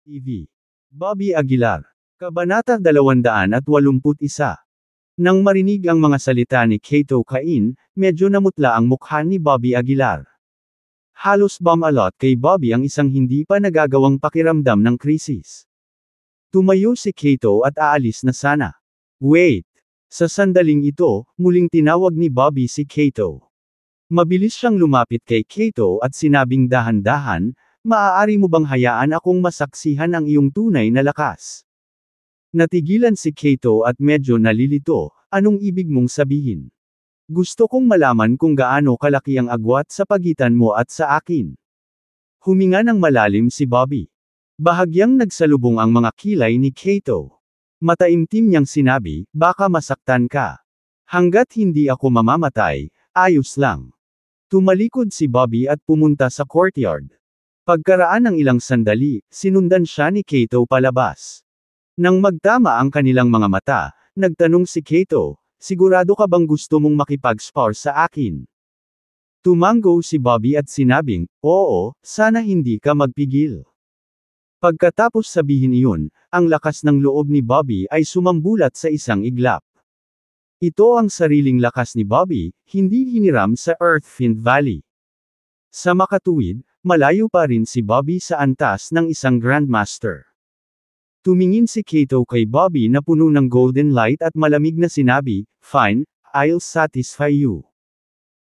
TV. Bobby Aguilar. Kabanata 281. Nang marinig ang mga salita ni Kato Cain, medyo namutla ang mukha ni Bobby Aguilar. Halos bumalot kay Bobby ang isang hindi pa nagagawang pakiramdam ng krisis. Tumayo si Kato at aalis na sana. Wait! Sa sandaling ito, muling tinawag ni Bobby si Kato. Mabilis siyang lumapit kay Kato at sinabing dahan-dahan, "Maaari mo bang hayaan akong masaksihan ang iyong tunay na lakas?" Natigilan si Kato at medyo nalilito, "Anong ibig mong sabihin? Gusto kong malaman kung gaano kalaki ang agwat sa pagitan mo at sa akin." Huminga ng malalim si Bobby. Bahagyang nagsalubong ang mga kilay ni Kato. Mataimtim niyang sinabi, "Baka masaktan ka. Hanggat hindi ako mamamatay, ayos lang." Tumalikod si Bobby at pumunta sa courtyard. Pagkaraan ng ilang sandali, sinundan siya ni Kato palabas. Nang magtama ang kanilang mga mata, nagtanong si Kato, "Sigurado ka bang gusto mong makipag-spar sa akin?" Tumango si Bobby at sinabing, "Oo, sana hindi ka magpigil." Pagkatapos sabihin iyon, ang lakas ng loob ni Bobby ay sumambulat sa isang iglap. Ito ang sariling lakas ni Bobby, hindi hiniram sa Earthfiend Valley. Sa makatuwid, malayo pa rin si Bobby sa antas ng isang Grandmaster. Tumingin si Kato kay Bobby na puno ng golden light at malamig na sinabi, "Fine, I'll satisfy you."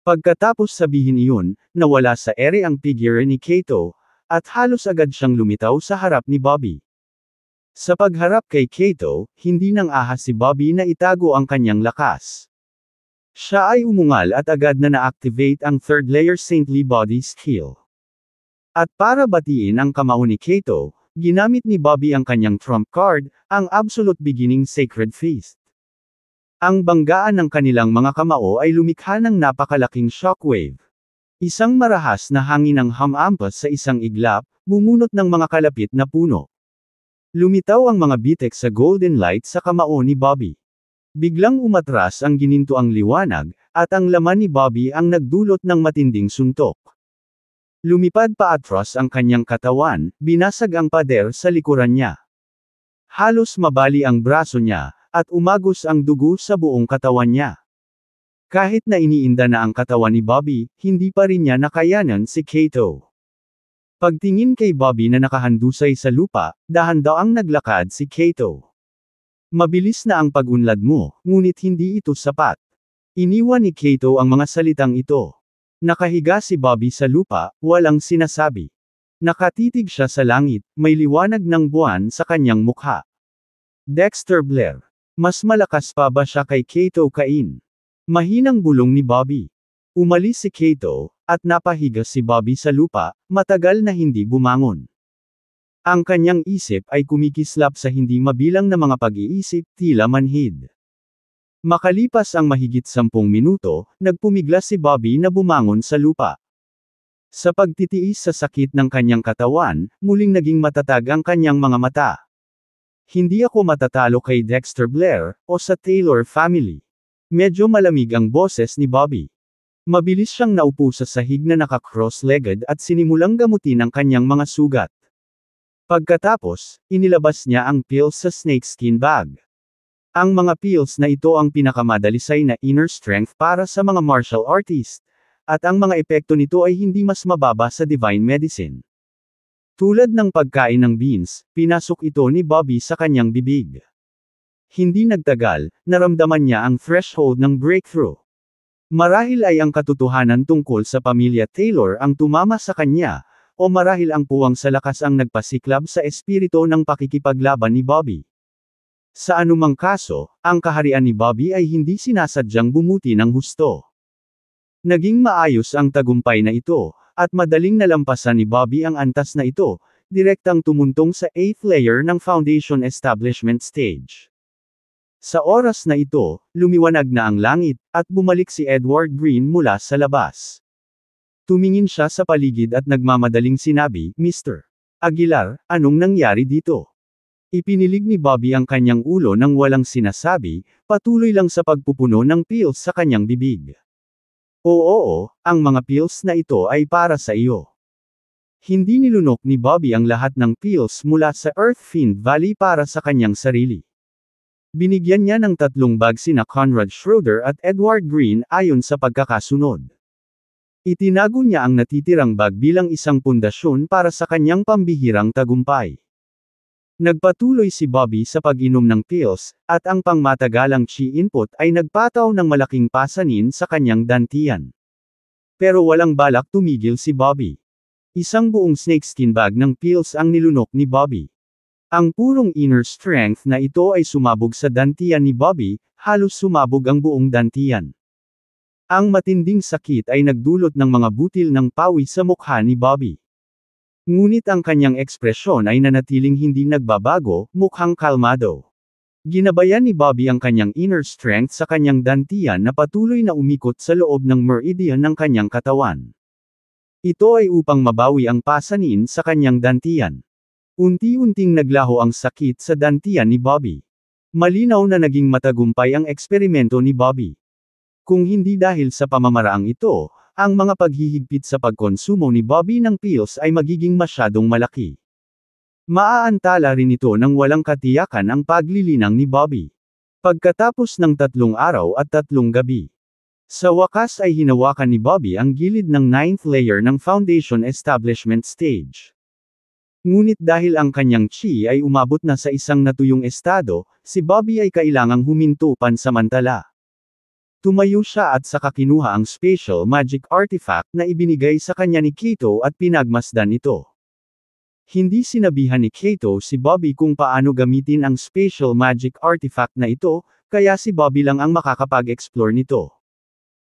Pagkatapos sabihin iyon, nawala sa ere ang figure ni Kato, at halos agad siyang lumitaw sa harap ni Bobby. Sa pagharap kay Kato, hindi nang ahas si Bobby na itago ang kanyang lakas. Siya ay umungal at agad na na-activate ang third layer saintly body skill. At para batiin ang kamao ni Kato, ginamit ni Bobby ang kanyang trump card, ang Absolute Beginning Sacred Feast. Ang banggaan ng kanilang mga kamao ay lumikha ng napakalaking shockwave. Isang marahas na hangin ang hamampas sa isang iglap, bumunot ng mga kalapit na puno. Lumitaw ang mga bitek sa golden light sa kamao ni Bobby. Biglang umatras ang ginintoang liwanag, at ang laman ni Bobby ang nagdulot ng matinding suntok. Lumipad pa atras ang kanyang katawan, binasag ang pader sa likuran niya. Halos mabali ang braso niya, at umagos ang dugo sa buong katawan niya. Kahit na iniinda na ang katawan ni Bobby, hindi pa rin niya nakayanan si Kato. Pagtingin kay Bobby na nakahandusay sa lupa, dahan-daang naglakad si Kato. "Mabilis na ang pag-unlad mo, ngunit hindi ito sapat." Iniwan ni Kato ang mga salitang ito. Nakahiga si Bobby sa lupa, walang sinasabi. Nakatitig siya sa langit, may liwanag ng buwan sa kanyang mukha. Dexter Blair. Mas malakas pa ba siya kay Kato Cain? Mahinang bulong ni Bobby. Umalis si Kato, at napahiga si Bobby sa lupa, matagal na hindi bumangon. Ang kanyang isip ay kumikislap sa hindi mabilang na mga pag-iisip, tila manhid. Makalipas ang mahigit 10 minuto, nagpumiglas si Bobby na bumangon sa lupa. Sa pagtitiis sa sakit ng kanyang katawan, muling naging matatag ang kanyang mga mata. "Hindi ako matatalo kay Dexter Blair, o sa Taylor family." Medyo malamig ang boses ni Bobby. Mabilis siyang naupo sa sahig na naka-cross-legged at sinimulang gamutin ang kanyang mga sugat. Pagkatapos, inilabas niya ang pills sa snakeskin bag. Ang mga pills na ito ang pinakamadalisay na inner strength para sa mga martial artist, at ang mga epekto nito ay hindi mas mababa sa divine medicine. Tulad ng pagkain ng beans, pinasok ito ni Bobby sa kanyang bibig. Hindi nagtagal, naramdaman niya ang threshold ng breakthrough. Marahil ay ang katotohanan tungkol sa pamilya Taylor ang tumama sa kanya, o marahil ang puwang sa lakas ang nagpasiklab sa espiritu ng pakikipaglaban ni Bobby. Sa anumang kaso, ang kaharian ni Bobby ay hindi sinasadyang bumuti ng husto. Naging maayos ang tagumpay na ito, at madaling nalampasan ni Bobby ang antas na ito, direktang tumuntong sa 8th layer ng Foundation Establishment Stage. Sa oras na ito, lumiwanag na ang langit, at bumalik si Edward Green mula sa labas. Tumingin siya sa paligid at nagmamadaling sinabi, "Mr. Aguilar, anong nangyari dito?" Ipinilig ni Bobby ang kanyang ulo nang walang sinasabi, patuloy lang sa pagpupuno ng pills sa kanyang bibig. "Oo, ang mga pills na ito ay para sa iyo." Hindi nilunok ni Bobby ang lahat ng pills mula sa Earth Fiend Valley para sa kanyang sarili. Binigyan niya ng 3 bag sina Conrad Schroeder at Edward Green ayon sa pagkakasunod. Itinago niya ang natitirang bag bilang isang pundasyon para sa kanyang pambihirang tagumpay. Nagpatuloy si Bobby sa pag-inom ng pills, at ang pangmatagalang chi input ay nagpataw ng malaking pasanin sa kanyang dantian. Pero walang balak tumigil si Bobby. Isang buong snakeskin bag ng pills ang nilunok ni Bobby. Ang purong inner strength na ito ay sumabog sa dantian ni Bobby, halos sumabog ang buong dantian. Ang matinding sakit ay nagdulot ng mga butil ng pawis sa mukha ni Bobby. Ngunit ang kanyang ekspresyon ay nanatiling hindi nagbabago, mukhang kalmado. Ginabayan ni Bobby ang kanyang inner strength sa kanyang dantian na patuloy na umikot sa loob ng meridian ng kanyang katawan. Ito ay upang mabawi ang pasanin sa kanyang dantian. Unti-unting naglaho ang sakit sa dantian ni Bobby. Malinaw na naging matagumpay ang eksperimento ni Bobby. Kung hindi dahil sa pamamaraang ito, ang mga paghihigpit sa pagkonsumo ni Bobby ng pills ay magiging masyadong malaki. Maaantala rin ito ng walang katiyakan ang paglilinang ni Bobby. Pagkatapos ng 3 araw at 3 gabi. Sa wakas ay hinawakan ni Bobby ang gilid ng 9th layer ng foundation establishment stage. Ngunit dahil ang kanyang chi ay umabot na sa isang natuyong estado, si Bobby ay kailangang huminto pansamantala. Tumayo siya at saka kinuha ang special magic artifact na ibinigay sa kanya ni Kato at pinagmasdan ito. Hindi sinabihan ni Kato si Bobby kung paano gamitin ang special magic artifact na ito, kaya si Bobby lang ang makakapag-explore nito.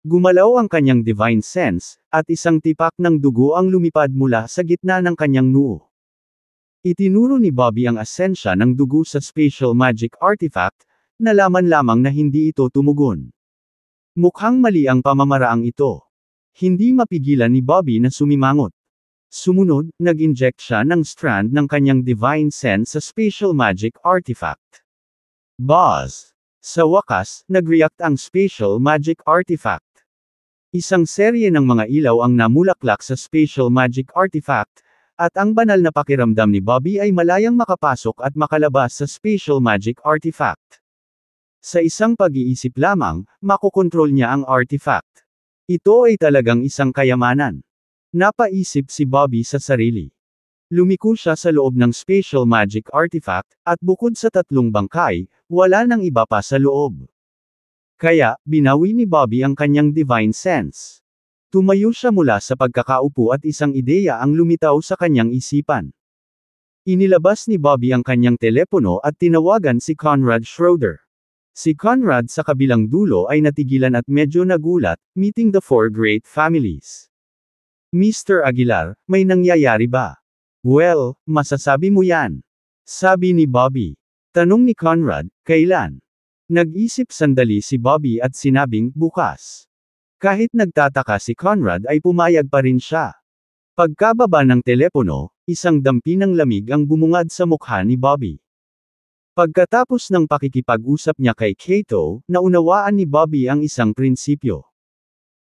Gumalaw ang kanyang divine sense, at isang tipak ng dugo ang lumipad mula sa gitna ng kanyang noo. Itinuro ni Bobby ang asensya ng dugo sa special magic artifact, nalaman lamang na hindi ito tumugon. Mukhang mali ang pamamaraang ito. Hindi mapigilan ni Bobby na sumimangot. Sumunod, nag-inject siya ng strand ng kanyang divine sense sa special magic artifact. Buzz! Sa wakas, nag-react ang special magic artifact. Isang serye ng mga ilaw ang namulaklak sa special magic artifact, at ang banal na pakiramdam ni Bobby ay malayang makapasok at makalabas sa special magic artifact. Sa isang pag-iisip lamang, makokontrol niya ang artifact. Ito ay talagang isang kayamanan. Napaisip si Bobby sa sarili. Lumiko siya sa loob ng special magic artifact, at bukod sa 3 bangkay, wala nang iba pa sa loob. Kaya, binawi ni Bobby ang kanyang divine sense. Tumayo siya mula sa pagkakaupo at isang ideya ang lumitaw sa kanyang isipan. Inilabas ni Bobby ang kanyang telepono at tinawagan si Conrad Schroeder. Si Conrad sa kabilang dulo ay natigilan at medyo nagulat, meeting the 4 great families. Mr. Aguilar, may nangyayari ba? Well, masasabi mo yan. Sabi ni Bobby. Tanong ni Conrad, kailan? Nag-isip sandali si Bobby at sinabing, bukas. Kahit nagtataka si Conrad ay pumayag pa rin siya. Pagkababa ng telepono, isang dampi ng lamig ang bumungad sa mukha ni Bobby. Pagkatapos ng pakikipag-usap niya kay Kato, naunawaan ni Bobby ang isang prinsipyo.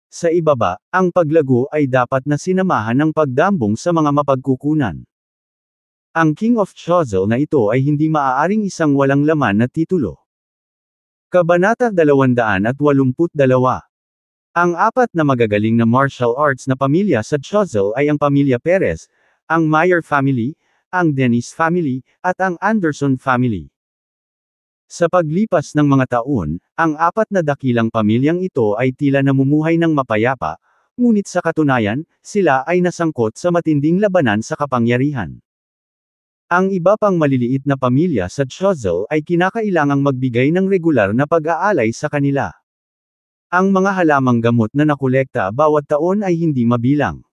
Sa ibaba, ang paglago ay dapat na sinamahan ng pagdambong sa mga mapagkukunan. Ang King of Chozel na ito ay hindi maaaring isang walang laman na titulo. Kabanata 282. Ang 4 na magagaling na martial arts na pamilya sa Chozel ay ang pamilya Perez, ang Meyer family, ang Dennis family, at ang Anderson family. Sa paglipas ng mga taon, ang 4 na dakilang pamilyang ito ay tila namumuhay ng mapayapa, ngunit sa katunayan, sila ay nasangkot sa matinding labanan sa kapangyarihan. Ang iba pang maliliit na pamilya sa Chozel ay kinakailangang magbigay ng regular na pag-aalay sa kanila. Ang mga halamang gamot na nakolekta bawat taon ay hindi mabilang.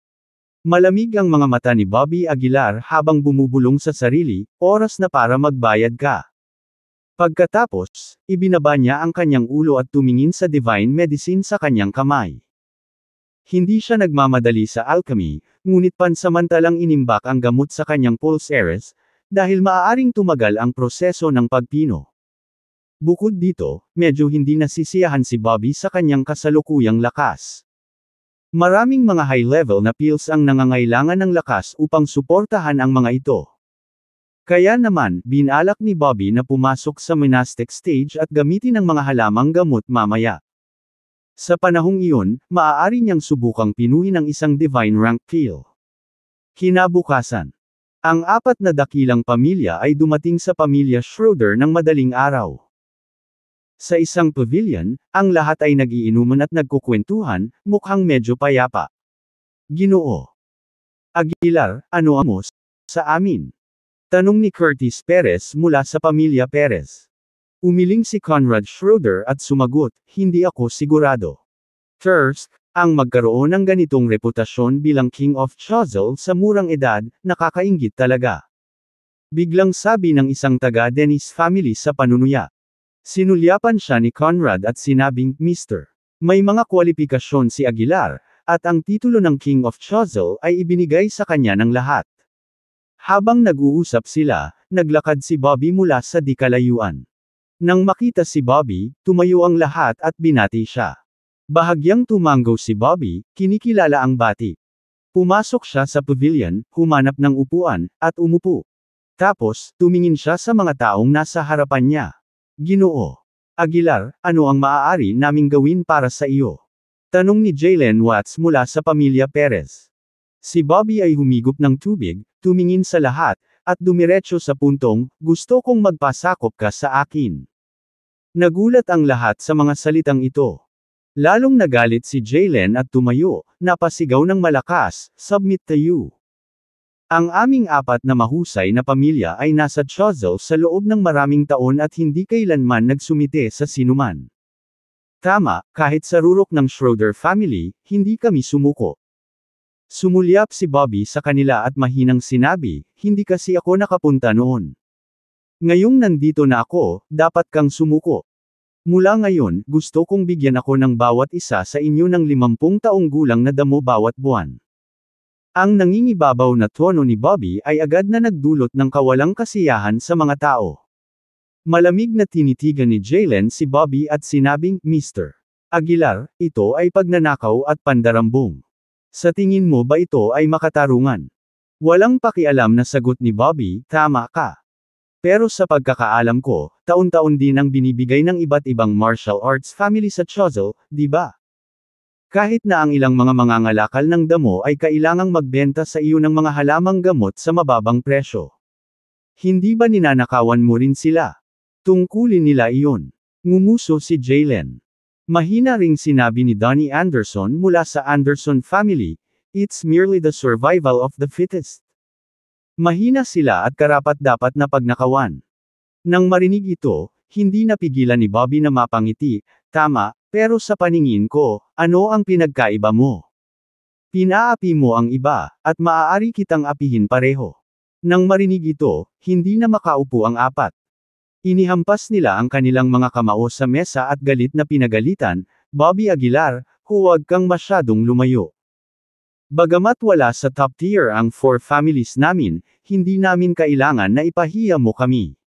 Malamig ang mga mata ni Bobby Aguilar habang bumubulong sa sarili, oras na para magbayad ka. Pagkatapos, ibinaba niya ang kanyang ulo at tumingin sa divine medicine sa kanyang kamay. Hindi siya nagmamadali sa alchemy, ngunit pansamantalang inimbak ang gamot sa kanyang pulsaries, dahil maaaring tumagal ang proseso ng pagpino. Bukod dito, medyo hindi nasisiyahan si Bobby sa kanyang kasalukuyang lakas. Maraming mga high-level na pills ang nangangailangan ng lakas upang suportahan ang mga ito. Kaya naman, binalak ni Bobby na pumasok sa monastic stage at gamitin ang mga halamang gamot mamaya. Sa panahong iyon, maaari niyang subukang pinuhin ang isang divine rank pill. Kinabukasan, ang apat na dakilang pamilya ay dumating sa pamilya Schroeder ng madaling araw. Sa isang pavilion, ang lahat ay nag-iinuman at nagkukwentuhan, mukhang medyo payapa. Ginoo Aguilar, ano ang mo sa amin? Tanong ni Curtis Perez mula sa pamilya Perez. Umiling si Conrad Schroeder at sumagot, hindi ako sigurado. First, ang magkaroon ng ganitong reputasyon bilang King of Choiseul sa murang edad, nakakainggit talaga. Biglang sabi ng isang taga-Dennis family sa panunuya. Sinulyapan siya ni Conrad at sinabing, Mr. May mga kwalipikasyon si Aguilar, at ang titulo ng King of Choiseul ay ibinigay sa kanya ng lahat. Habang nag-uusap sila, naglakad si Bobby mula sa di kalayuan. Nang makita si Bobby, tumayo ang lahat at binati siya. Bahagyang tumanggo si Bobby, kinikilala ang bati. Pumasok siya sa pavilion, humanap ng upuan, at umupo. Tapos, tumingin siya sa mga taong nasa harapan niya. Ginoo Aguilar, ano ang maaari naming gawin para sa iyo? Tanong ni Jaylen Watts mula sa pamilya Perez. Si Bobby ay humigop ng tubig, tumingin sa lahat, at dumiretso sa puntong, gusto kong magpasakop ka sa akin. Nagulat ang lahat sa mga salitang ito. Lalong nagalit si Jaylen at tumayo, napasigaw ng malakas, submit to you. Ang aming apat na mahusay na pamilya ay nasa Choiseul sa loob ng maraming taon at hindi kailanman nagsumite sa sinuman. Tama, kahit sa rurok ng Schroeder family, hindi kami sumuko. Sumulyap si Bobby sa kanila at mahinang sinabi, hindi kasi ako nakapunta noon. Ngayong nandito na ako, dapat kang sumuko. Mula ngayon, gusto kong bigyan ako ng bawat isa sa inyo ng 50 taong gulang na damo bawat buwan. Ang nangingibabaw na tono ni Bobby ay agad na nagdulot ng kawalang kasiyahan sa mga tao. Malamig na tinitigan ni Jaylen si Bobby at sinabing, Mr. Aguilar, ito ay pagnanakaw at pandarambong. Sa tingin mo ba ito ay makatarungan? Walang pakialam na sagot ni Bobby, tama ka. Pero sa pagkakaalam ko, taon-taon din ang binibigay ng iba't ibang martial arts family sa Choiseul, di ba? Kahit na ang ilang mga mangangalakal ng damo ay kailangang magbenta sa iyo ng mga halamang gamot sa mababang presyo. Hindi ba ninanakawan mo rin sila? Tungkulin nila iyon. Ngumuso si Jaylen. Mahina ring sinabi ni Donnie Anderson mula sa Anderson family, it's merely the survival of the fittest. Mahina sila at karapat-dapat na pagnakawan. Nang marinig ito, hindi napigilan ni Bobby na mapangiti, tama, pero sa paningin ko, ano ang pinagkaiba mo? Pinaapi mo ang iba, at maaari kitang apihin pareho. Nang marinig ito, hindi na makaupo ang apat. Inihampas nila ang kanilang mga kamao sa mesa at galit na pinagalitan, Bobby Aguilar, huwag kang masyadong lumayo. Bagamat wala sa top tier ang 4 families namin, hindi namin kailangan na ipahiya mo kami.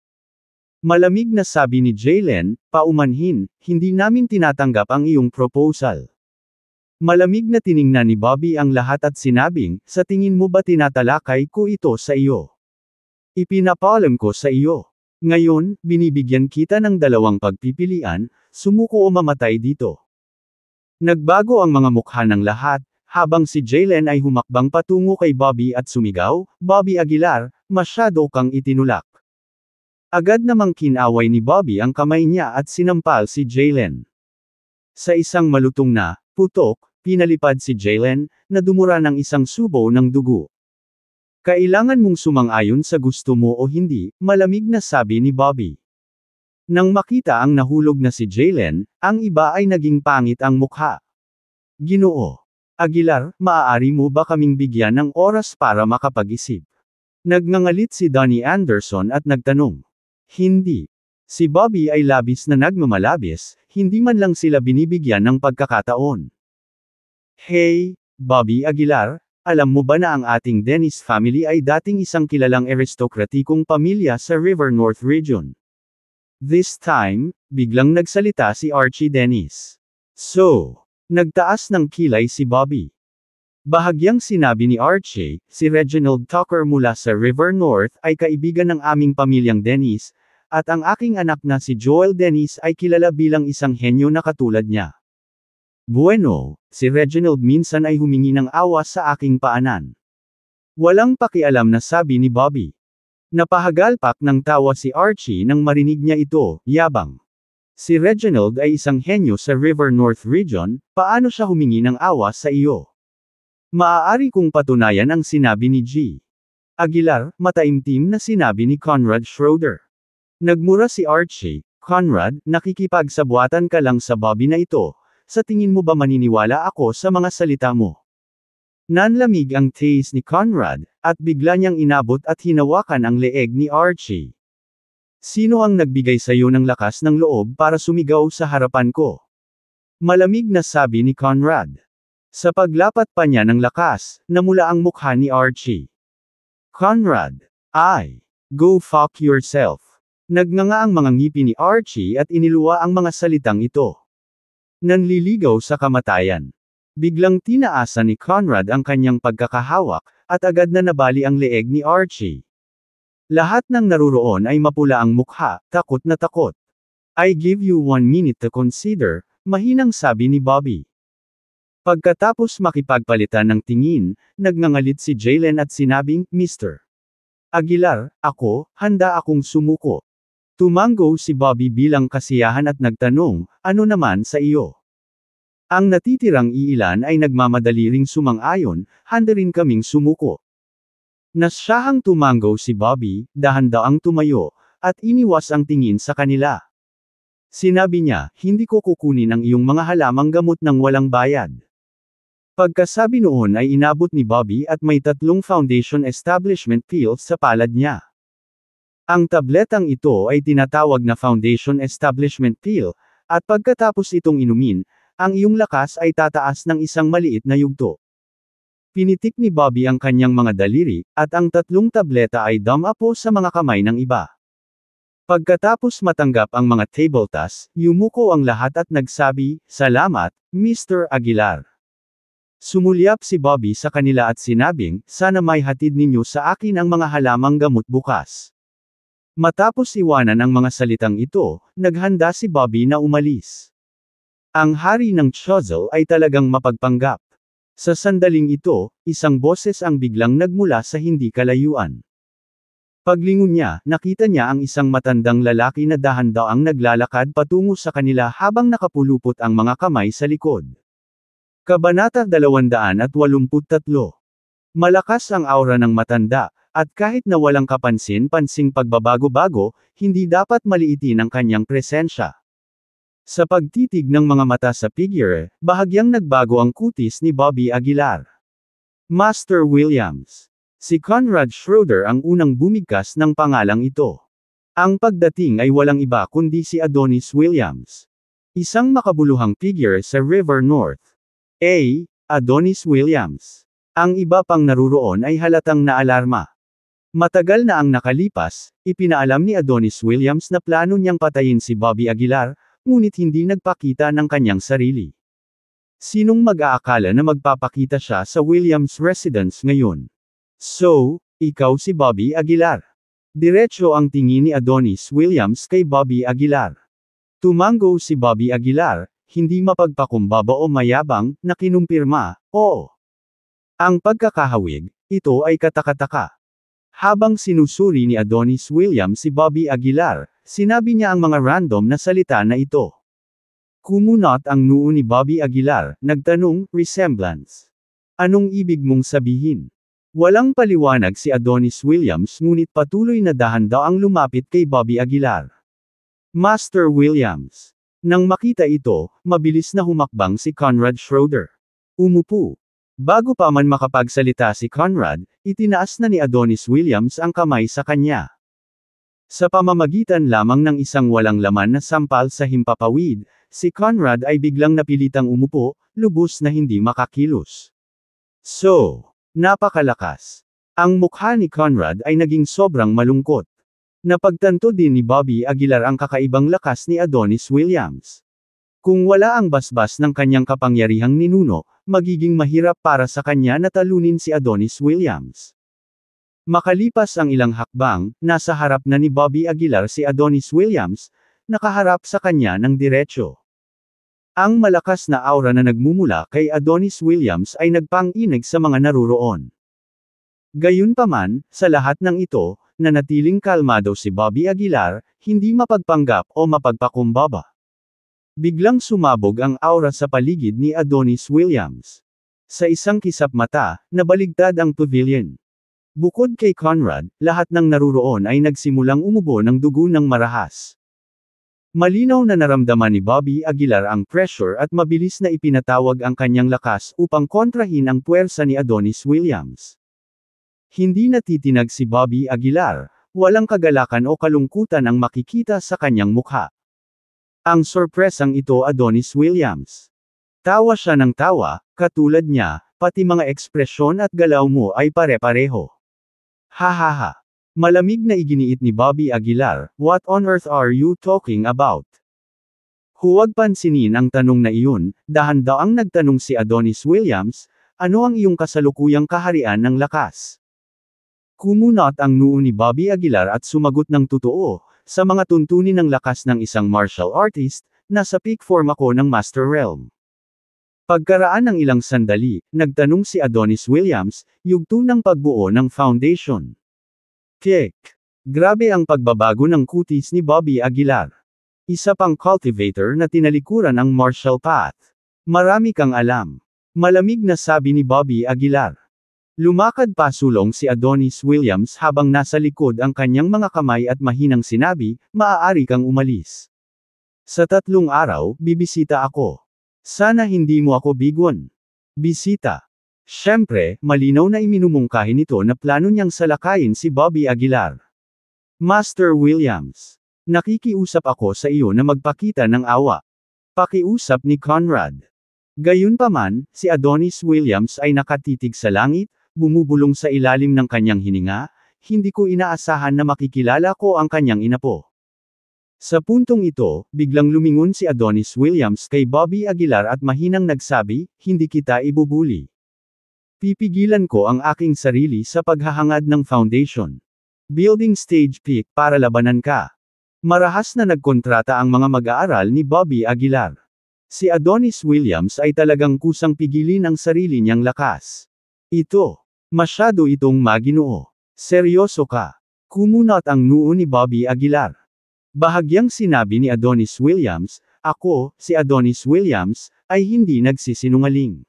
Malamig na sabi ni Jaylen, paumanhin, hindi namin tinatanggap ang iyong proposal. Malamig na tiningnan ni Bobby ang lahat at sinabing, sa tingin mo ba tinatalakay ko ito sa iyo? Ipinapaalam ko sa iyo. Ngayon, binibigyan kita ng dalawang pagpipilian, sumuko o mamatay dito. Nagbago ang mga mukha ng lahat, habang si Jaylen ay humakbang patungo kay Bobby at sumigaw, Bobby Aguilar, masyado kang itinulak. Agad namang kinaway ni Bobby ang kamay niya at sinampal si Jaylen. Sa isang malutong na putok, pinalipad si Jaylen, na dumura ng isang subo ng dugo. Kailangan mong sumang-ayon sa gusto mo o hindi, malamig na sabi ni Bobby. Nang makita ang nahulog na si Jaylen, ang iba ay naging pangit ang mukha. Ginoo Aguilar, maaari mo ba kaming bigyan ng oras para makapag-isip? Nagngangalit si Donnie Anderson at nagtanong. Hindi. Si Bobby ay labis na nagmamalabis, hindi man lang sila binibigyan ng pagkakataon. Hey, Bobby Aguilar, alam mo ba na ang ating Dennis family ay dating isang kilalang aristokratikong pamilya sa River North Region? This time, biglang nagsalita si Archie Dennis. So, Nagtaas ng kilay si Bobby. Bahagyang sinabi ni Archie, si Reginald Tucker mula sa River North ay kaibigan ng aming pamilyang Dennis, at ang aking anak na si Joel Dennis ay kilala bilang isang henyo na katulad niya. Bueno, si Reginald minsan ay humingi ng awa sa aking paanan. Walang pakialam na sabi ni Bobby. Napahagalpak ng tawa si Archie nang marinig niya ito, yabang. Si Reginald ay isang henyo sa River North Region, paano siya humingi ng awa sa iyo? Maaari kong patunayan ang sinabi ni G. Aguilar, mataimtim na sinabi ni Conrad Schroeder. Nagmura si Archie, Conrad, nakikipagsabwatan ka lang sa Bobby na ito, sa tingin mo ba maniniwala ako sa mga salita mo? Nanlamig ang taste ni Conrad, at bigla niyang inabot at hinawakan ang leeg ni Archie. Sino ang nagbigay sa iyo ng lakas ng loob para sumigaw sa harapan ko? Malamig na sabi ni Conrad. Sa paglapat pa niya ng lakas, namula ang mukha ni Archie. Conrad, go fuck yourself. Nagnganga ang mga ngipin ni Archie at iniluwa ang mga salitang ito. Nanliligaw sa kamatayan. Biglang tinaasan ni Conrad ang kanyang pagkakahawak, at agad na nabali ang leeg ni Archie. Lahat ng naruroon ay mapula ang mukha, takot na takot. I give you 1 minute to consider, mahinang sabi ni Bobby. Pagkatapos makipagpalitan ng tingin, nagngangalit si Jaylen at sinabing, Mr. Aguilar, handa akong sumuko. Tumango si Bobby bilang kasiyahan at nagtanong, ano naman sa iyo? Ang natitirang iilan ay nagmamadali ring sumang-ayon, handa rin kaming sumuko. Nasyahang tumango si Bobby, dahan-daang tumayo, at iniwas ang tingin sa kanila. Sinabi niya, hindi ko kukunin ang iyong mga halamang gamot ng walang bayad. Pagkasabi noon ay inabot ni Bobby at may 3 foundation establishment pills sa palad niya. Ang tabletang ito ay tinatawag na foundation establishment pill, at pagkatapos itong inumin, ang iyong lakas ay tataas ng isang maliit na yugto. Pinitik ni Bobby ang kanyang mga daliri, at ang 3 tableta ay dumapo sa mga kamay ng iba. Pagkatapos matanggap ang mga table tasks, yumuko ang lahat at nagsabi, Salamat, Mr. Aguilar. Sumulyap si Bobby sa kanila at sinabing, sana may hatid ninyo sa akin ang mga halamang gamot bukas. Matapos iwanan ang mga salitang ito, naghanda si Bobby na umalis. Ang hari ng Chozel ay talagang mapagpanggap. Sa sandaling ito, isang boses ang biglang nagmula sa hindi kalayuan. Paglingon niya, nakita niya ang isang matandang lalaki na dahan-daang naglalakad patungo sa kanila habang nakapulupot ang mga kamay sa likod. Kabanata 283. Malakas ang aura ng matanda, at kahit na walang kapansin-pansing pagbabago-bago, hindi dapat maliitin ang kanyang presensya. Sa pagtitig ng mga mata sa figure, bahagyang nagbago ang kutis ni Bobby Aguilar. Master Williams. Si Conrad Schroeder ang unang bumigkas ng pangalang ito. Ang pagdating ay walang iba kundi si Adonis Williams. Isang makabuluhang figure sa River North. Adonis Williams. Ang iba pang naruroon ay halatang naalarma. Matagal na ang nakalipas, ipinaalam ni Adonis Williams na plano niyang patayin si Bobby Aguilar, ngunit hindi nagpakita ng kanyang sarili. Sinong mag-aakala na magpapakita siya sa Williams residence ngayon? So, ikaw si Bobby Aguilar. Diretso ang tingin ni Adonis Williams kay Bobby Aguilar. Tumango si Bobby Aguilar, hindi mapagpakumbaba o mayabang, na kinumpirma, oo. Ang pagkakahawig, ito ay katakataka. Habang sinusuri ni Adonis Williams si Bobby Aguilar, sinabi niya ang mga random na salita na ito. Kumunot ang noo ni Bobby Aguilar, nagtanong, resemblance. Anong ibig mong sabihin? Walang paliwanag si Adonis Williams ngunit patuloy na dahan-daang lumapit kay Bobby Aguilar. Master Williams. Nang makita ito, mabilis na humakbang si Conrad Schroeder. Umupo. Bago pa man makapagsalita si Conrad, itinaas na ni Adonis Williams ang kamay sa kanya. Sa pamamagitan lamang ng isang walang laman na sampal sa himpapawid, si Conrad ay biglang napilitang umupo, lubos na hindi makakilos. So, napakalakas. Ang mukha ni Conrad ay naging sobrang malungkot. Napagtanto din ni Bobby Aguilar ang kakaibang lakas ni Adonis Williams. Kung wala ang basbas ng kanyang kapangyarihang ninuno, magiging mahirap para sa kanya na talunin si Adonis Williams. Makalipas ang ilang hakbang, nasa harap na ni Bobby Aguilar si Adonis Williams, nakaharap sa kanya ng diretsyo. Ang malakas na aura na nagmumula kay Adonis Williams ay nagpang-inig sa mga naruroon. Gayunpaman, sa lahat ng ito, nanatiling kalmado si Bobby Aguilar, hindi mapagpanggap o mapagpakumbaba. Biglang sumabog ang aura sa paligid ni Adonis Williams. Sa isang kisap mata, nabaligtad ang pavilion. Bukod kay Conrad, lahat ng naruroon ay nagsimulang umubo ng dugo ng marahas. Malinaw na naramdaman ni Bobby Aguilar ang pressure at mabilis na ipinatawag ang kanyang lakas upang kontrahin ang puwersa ni Adonis Williams. Hindi natitinag si Bobby Aguilar, walang kagalakan o kalungkutan ang makikita sa kanyang mukha. Ang sorpresang ito Adonis Williams. Tawa siya ng tawa, katulad niya, pati mga ekspresyon at galaw mo ay pare-pareho. Hahaha. Malamig na iginiit ni Bobby Aguilar, what on earth are you talking about? Huwag pansinin ang tanong na iyon, dahan-daang nagtanong si Adonis Williams, ano ang iyong kasalukuyang kaharian ng lakas? Kumunot ang noo ni Bobby Aguilar at sumagot ng totoo, sa mga tuntunin ng lakas ng isang martial artist, nasa peak form ako ng Master Realm. Pagkaraan ng ilang sandali, nagtanong si Adonis Williams, yugto ng pagbuo ng foundation. Kick! Grabe ang pagbabago ng kutis ni Bobby Aguilar. Isa pang cultivator na tinalikuran ang martial path. Marami kang alam. Malamig na sabi ni Bobby Aguilar. Lumakad pasulong si Adonis Williams habang nasa likod ang kanyang mga kamay at mahinang sinabi, maaari kang umalis. Sa 3 araw, bibisita ako. Sana hindi mo ako bigwan. Bisita. Siyempre, malinaw na iminumungkahi nito na plano niyang salakayin si Bobby Aguilar. Master Williams. Nakikiusap ako sa iyo na magpakita ng awa. Pakiusap ni Conrad. Gayunpaman, si Adonis Williams ay nakatitig sa langit, bumubulong sa ilalim ng kanyang hininga, hindi ko inaasahan na makikilala ko ang kanyang inapo. Sa puntong ito, biglang lumingon si Adonis Williams kay Bobby Aguilar at mahinang nagsabi, hindi kita ibubuli. Pipigilan ko ang aking sarili sa paghahangad ng foundation. Building stage peak para labanan ka. Marahas na nagkontrata ang mga mag-aaral ni Bobby Aguilar. Si Adonis Williams ay talagang kusang pigilin ang sarili niyang lakas. Masyado itong maginoo. Seryoso ka. Kumunot ang noo ni Bobby Aguilar. Bahagyang sinabi ni Adonis Williams, ako, si Adonis Williams, ay hindi nagsisinungaling.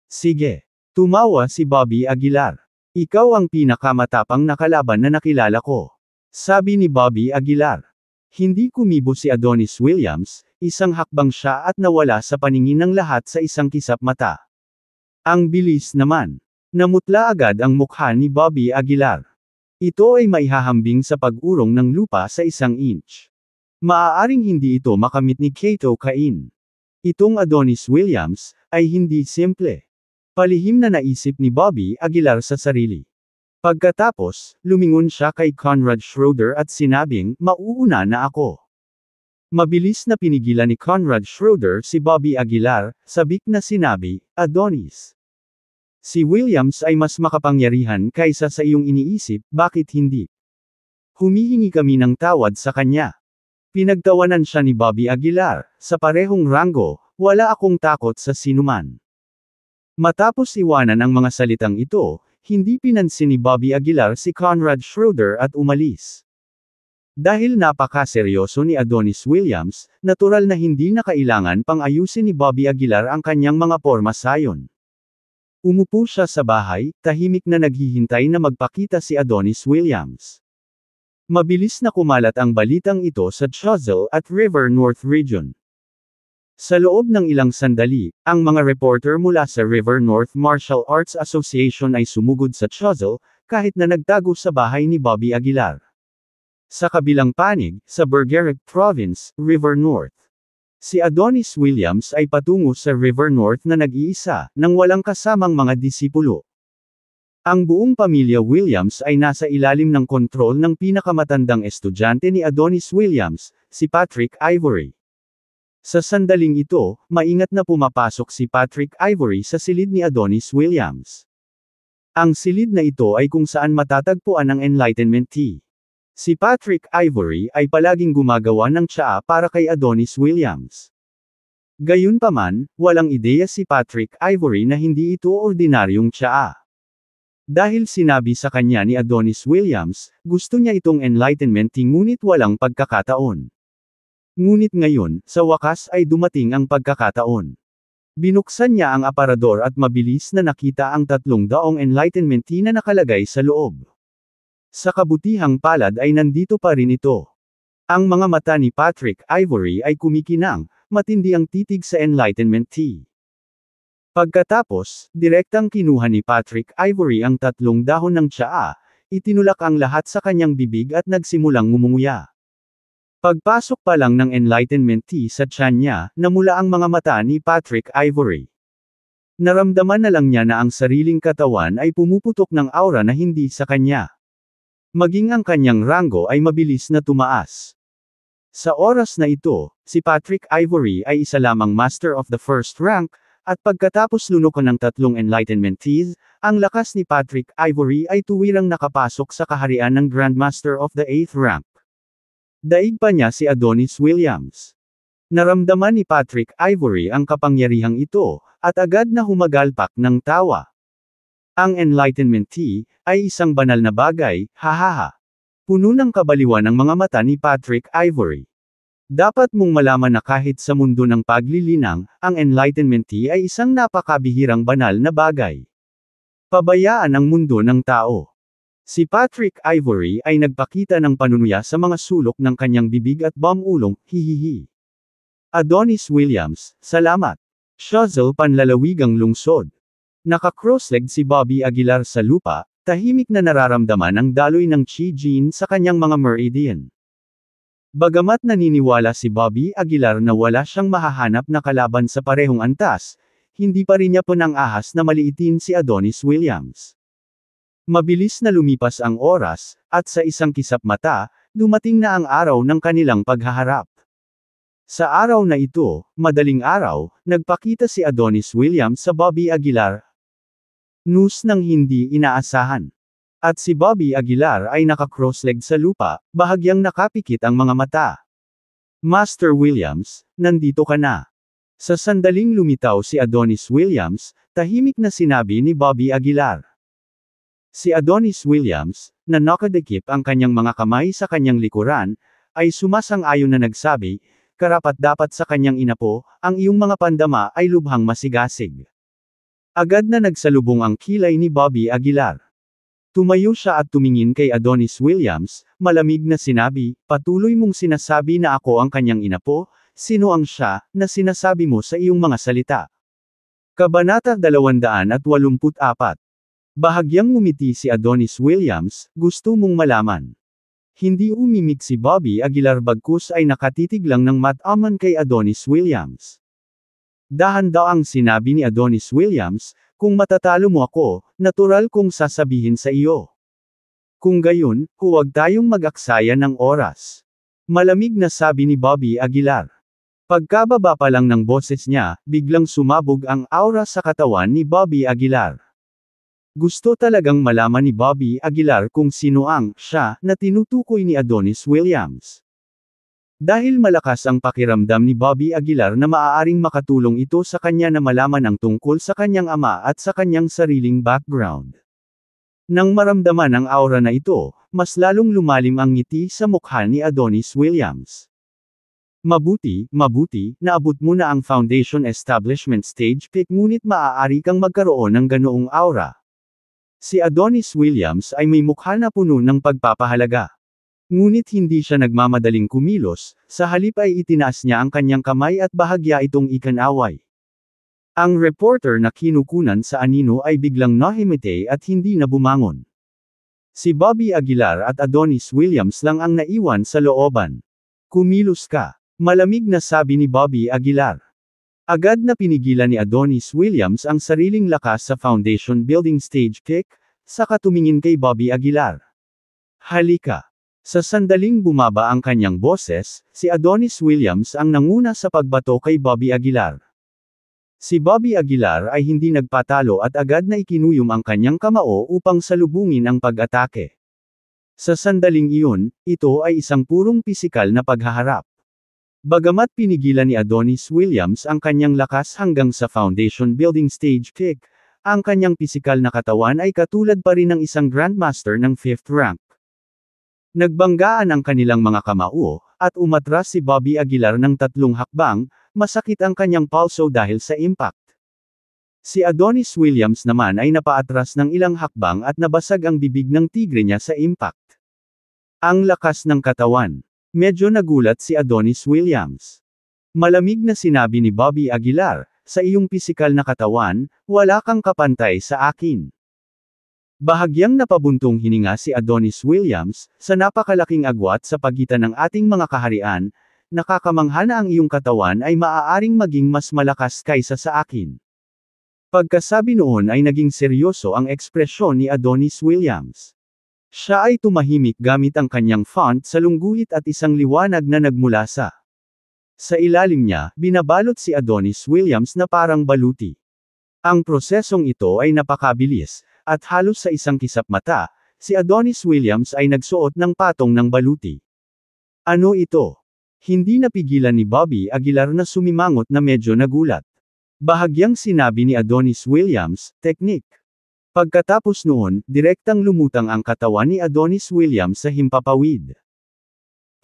Sige. Tumawa si Bobby Aguilar. Ikaw ang pinakamatapang na kalaban na nakilala ko. Sabi ni Bobby Aguilar. Hindi kumibo si Adonis Williams, isang hakbang siya at nawala sa paningin ng lahat sa isang kisap mata. Ang bilis naman. Namutla agad ang mukha ni Bobby Aguilar. Ito ay maihahambing sa pag-urong ng lupa sa 1 inch. Maaaring hindi ito makamit ni Kato Cain. Itong Adonis Williams, ay hindi simple. Palihim na naisip ni Bobby Aguilar sa sarili. Pagkatapos, lumingon siya kay Conrad Schroeder at sinabing, mauuna na ako. Mabilis na pinigilan ni Conrad Schroeder si Bobby Aguilar, sabik na sinabi, Adonis. Si Williams ay mas makapangyarihan kaysa sa iyong iniisip, bakit hindi? Humihingi kami ng tawad sa kanya. Pinagtawanan siya ni Bobby Aguilar, sa parehong ranggo, wala akong takot sa sinuman. Matapos iwanan ang mga salitang ito, hindi pinansin ni Bobby Aguilar si Conrad Schroeder at umalis. Dahil napakaseryoso ni Adonis Williams, natural na hindi na kailangan pang ayusin ni Bobby Aguilar ang kanyang mga porma sayon. Umupo siya sa bahay, tahimik na naghihintay na magpakita si Adonis Williams. Mabilis na kumalat ang balitang ito sa Choiseul at River North Region. Sa loob ng ilang sandali, ang mga reporter mula sa River North Martial Arts Association ay sumugod sa Choiseul, kahit na nagtago sa bahay ni Bobby Aguilar. Sa kabilang panig, sa Bergerac Province, River North. Si Adonis Williams ay patungo sa River North na nag-iisa, nang walang kasamang mga disipulo. Ang buong pamilya Williams ay nasa ilalim ng kontrol ng pinakamatandang estudyante ni Adonis Williams, si Patrick Ivory. Sa sandaling ito, maingat na pumapasok si Patrick Ivory sa silid ni Adonis Williams. Ang silid na ito ay kung saan matatagpuan ang Enlightenment Tea. Si Patrick Ivory ay palaging gumagawa ng tsaa para kay Adonis Williams. Gayunpaman, walang ideya si Patrick Ivory na hindi ito ordinaryong tsaa. Dahil sinabi sa kanya ni Adonis Williams, gusto niya itong Enlightenment Tea ngunit walang pagkakataon. Ngunit ngayon, sa wakas ay dumating ang pagkakataon. Binuksan niya ang aparador at mabilis na nakita ang 300 Enlightenment Tea na nakalagay sa loob. Sa kabutihang palad ay nandito pa rin ito. Ang mga mata ni Patrick Ivory ay kumikinang, matindi ang titig sa Enlightenment Tea. Pagkatapos, direktang kinuha ni Patrick Ivory ang 3 dahon ng tsaa, itinulak ang lahat sa kanyang bibig at nagsimulang ngumunguya. Pagpasok pa lang ng Enlightenment Tea sa tiyan niya, namula ang mga mata ni Patrick Ivory. Naramdaman na lang niya na ang sariling katawan ay pumuputok ng aura na hindi sa kanya. Maging ang kanyang ranggo ay mabilis na tumaas. Sa oras na ito, si Patrick Ivory ay isa lamang Master of the First Rank, at pagkatapos lunukan ng 3 Enlightenment Teas, ang lakas ni Patrick Ivory ay tuwirang nakapasok sa kaharian ng Grandmaster of the 8th Rank. Daig pa niya si Adonis Williams. Naramdaman ni Patrick Ivory ang kapangyarihang ito, at agad na humagalpak ng tawa. Ang Enlightenment Tea ay isang banal na bagay, hahaha. Puno ng kabaliwan ang mga mata ni Patrick Ivory. Dapat mong malaman na kahit sa mundo ng paglilinang, ang Enlightenment Tea ay isang napakabihirang banal na bagay. Pabayaan ang mundo ng tao. Si Patrick Ivory ay nagpakita ng panunuya sa mga sulok ng kanyang bibig at bumulong, hihihi. Adonis Williams, salamat. Shuzzle panlalawigang lungsod. Naka-cross-legged si Bobby Aguilar sa lupa, tahimik na nararamdaman ang daloy ng Chi Gene sa kanyang mga meridian. Bagamat naniniwala si Bobby Aguilar na wala siyang mahahanap na kalaban sa parehong antas, hindi pa rin niya pinang-ahas na maliitin si Adonis Williams. Mabilis na lumipas ang oras, at sa isang kisap mata, dumating na ang araw ng kanilang paghaharap. Sa araw na ito, madaling araw, nagpakita si Adonis Williams sa Bobby Aguilar. News ng hindi inaasahan. At si Bobby Aguilar ay naka-cross-legged sa lupa, bahagyang nakapikit ang mga mata. Master Williams, nandito ka na. Sa sandaling lumitaw si Adonis Williams, tahimik na sinabi ni Bobby Aguilar. Si Adonis Williams, na nakadikip ang kanyang mga kamay sa kanyang likuran, ay sumasang-ayon na nagsabi, karapat-dapat sa kanyang inapo, ang iyong mga pandama ay lubhang masigasig. Agad na nagsalubong ang kilay ni Bobby Aguilar. Tumayo siya at tumingin kay Adonis Williams, malamig na sinabi, patuloy mong sinasabi na ako ang kanyang inapo, sino ang siya, na sinasabi mo sa iyong mga salita? Kabanata 284. Bahagyang ngumiti si Adonis Williams, gusto mong malaman. Hindi umimik si Bobby Aguilar bagkus ay nakatitig lang ng mataman kay Adonis Williams. Dahan-daang sinabi ni Adonis Williams, kung matatalo mo ako, natural kong sasabihin sa iyo. Kung gayon, huwag tayong mag-aksaya ng oras. Malamig na sabi ni Bobby Aguilar. Pagkababa pa lang ng boses niya, biglang sumabog ang aura sa katawan ni Bobby Aguilar. Gusto talagang malaman ni Bobby Aguilar kung sino ang siya na tinutukoy ni Adonis Williams. Dahil malakas ang pakiramdam ni Bobby Aguilar na maaaring makatulong ito sa kanya na malaman ang tungkol sa kanyang ama at sa kanyang sariling background. Nang maramdaman ang aura na ito, mas lalong lumalim ang ngiti sa mukha ni Adonis Williams. Mabuti, naabot mo na ang foundation establishment stage pick ngunit maaari kang magkaroon ng ganoong aura. Si Adonis Williams ay may mukha na puno ng pagpapahalaga. Ngunit hindi siya nagmamadaling kumilos, sa halip ay itinaas niya ang kanyang kamay at bahagya itong ikanaway. Ang reporter na kinukunan sa anino ay biglang nahimite at hindi na bumangon. Si Bobby Aguilar at Adonis Williams lang ang naiwan sa looban. Kumilos ka. Malamig na sabi ni Bobby Aguilar. Agad na pinigilan ni Adonis Williams ang sariling lakas sa foundation building stage kick, saka tumingin kay Bobby Aguilar. Halika. Sa sandaling bumaba ang kanyang boses, si Adonis Williams ang nanguna sa pagbato kay Bobby Aguilar. Si Bobby Aguilar ay hindi nagpatalo at agad na ikinuyom ang kanyang kamao upang salubungin ang pag-atake. Sa sandaling iyon, ito ay isang purong pisikal na paghaharap. Bagamat pinigilan ni Adonis Williams ang kanyang lakas hanggang sa foundation building stage kick, ang kanyang pisikal na katawan ay katulad pa rin ng isang grandmaster ng 5th rank. Nagbanggaan ang kanilang mga kamao, at umatras si Bobby Aguilar ng 3 hakbang, masakit ang kanyang pulso dahil sa impact. Si Adonis Williams naman ay napaatras ng ilang hakbang at nabasag ang bibig ng tigre niya sa impact. Ang lakas ng katawan. Medyo nagulat si Adonis Williams. Malamig na sinabi ni Bobby Aguilar, sa iyong pisikal na katawan, wala kang kapantay sa akin. Bahagyang napabuntong hininga si Adonis Williams, sa napakalaking agwat sa pagitan ng ating mga kaharian, nakakamangha na ang iyong katawan ay maaaring maging mas malakas kaysa sa akin. Pagkasabi noon ay naging seryoso ang ekspresyon ni Adonis Williams. Siya ay tumahimik gamit ang kanyang font sa lungguhit at isang liwanag na nagmula sa ilalim niya, binabalot si Adonis Williams na parang baluti. Ang prosesong ito ay napakabilis, at halos sa isang kisap mata, si Adonis Williams ay nagsuot ng patong ng baluti. Ano ito? Hindi napigilan ni Bobby Aguilar na sumimangot na medyo nagulat. Bahagyang sinabi ni Adonis Williams, "Technique." Pagkatapos noon, direktang lumutang ang katawan ni Adonis Williams sa himpapawid.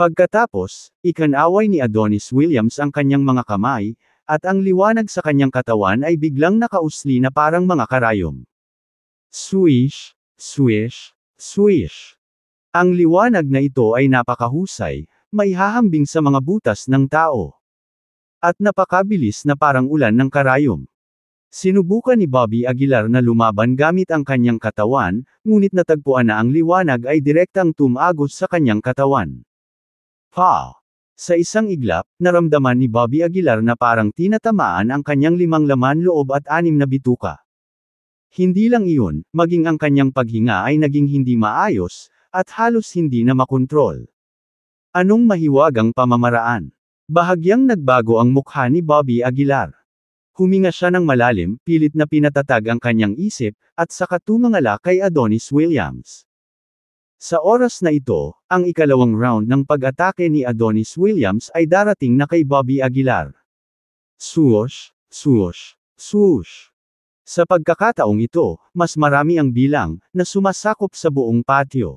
Pagkatapos, ikanaway ni Adonis Williams ang kanyang mga kamay, at ang liwanag sa kanyang katawan ay biglang nakausli na parang mga karayom. Swish, swish, swish. Ang liwanag na ito ay napakahusay, maihahambing sa mga butas ng tao. At napakabilis na parang ulan ng karayom. Sinubukan ni Bobby Aguilar na lumaban gamit ang kanyang katawan, ngunit natagpuan na ang liwanag ay direktang tumagos sa kanyang katawan. Pa! Sa isang iglap, naramdaman ni Bobby Aguilar na parang tinatamaan ang kanyang 5 laman loob at 6 na bituka. Hindi lang iyon, maging ang kanyang paghinga ay naging hindi maayos, at halos hindi na makontrol. Anong mahiwagang pamamaraan? Bahagyang nagbago ang mukha ni Bobby Aguilar. Huminga siya ng malalim, pilit na pinatatag ang kanyang isip, at saka tumangala kay Adonis Williams. Sa oras na ito, ang ikalawang round ng pag-atake ni Adonis Williams ay darating na kay Bobby Aguilar. Swoosh, swoosh, swoosh. Sa pagkakataong ito, mas marami ang bilang, na sumasakop sa buong patio.